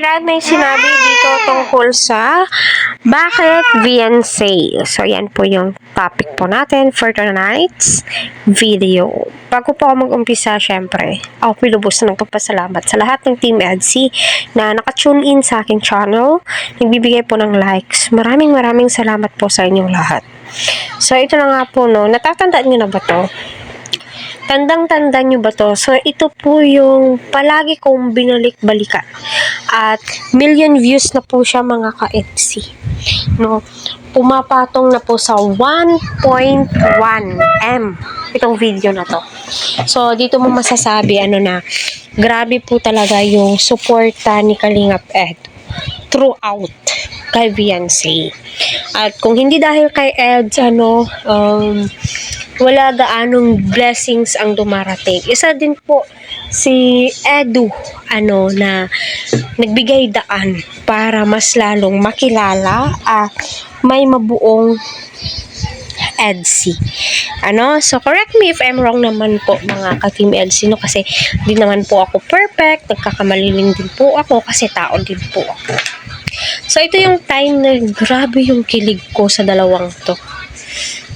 Rad, may sinabi dito tungkol sa bakit Beyonce. So, yan po yung topic po natin for tonight's video. Bago po ako mag-umpisa, syempre, ako pilubos na nagpapasalamat sa lahat ng Team EDSI na nakatune in sa aking channel, nagbibigay po ng likes. Maraming salamat po sa inyong lahat. So, ito na nga po, no, natatandaan nyo na ba to? Tandang-tanda nyo ba to? So, ito po yung palagi kong binalik-balikan. At million views na po siya mga ka-EDSI. No? Pumapatong na po sa 1.1 M itong video na to. So, dito mo masasabi, grabe po talaga yung suporta ni Kalingap Ed throughout kay Beyonce. At kung hindi dahil kay Ed, wala gaanong blessings ang dumarating. Isa din po si Edu, na nagbigay daan para mas lalong makilala at may mabuong EDSI. So correct me if I'm wrong naman po mga ka-Team EDSI, no? Kasi di naman po ako perfect, nagkakamaliling din po ako kasi tao din po ako. So ito yung time na grabe yung kilig ko sa dalawang to.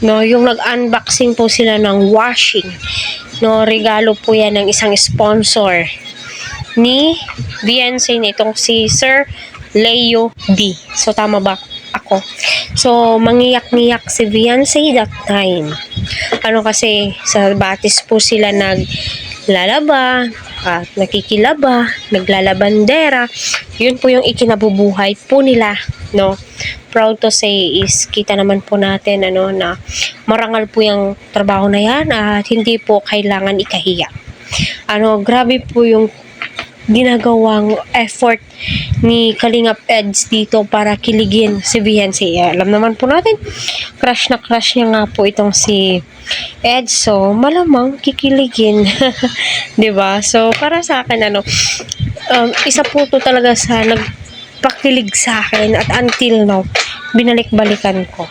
No, yung nag-unboxing po sila ng washing. No, regalo po yan ng isang sponsor ni Beyonce nitong si Sir Leo D. So, tama ba ako? So, mangiyak-ngiyak si Beyonce that time. Kasi sa batis po sila naglalaba at nakikilaba, naglalabandera. Yun po yung ikinabubuhay po nila, no? Proud to say is kita naman po natin na marangal po yung trabaho na yan at hindi po kailangan ikahiya. Grabe po yung ginagawang effort ni Kalingap Eds dito para kiligin si Beyonce. Alam naman po natin, crush na crush niya nga po itong si Eds. So, malamang kikiligin. 'Di ba? So, para sa akin isa po to talaga sa nagpakilig sa akin at until now binalik-balikan ko.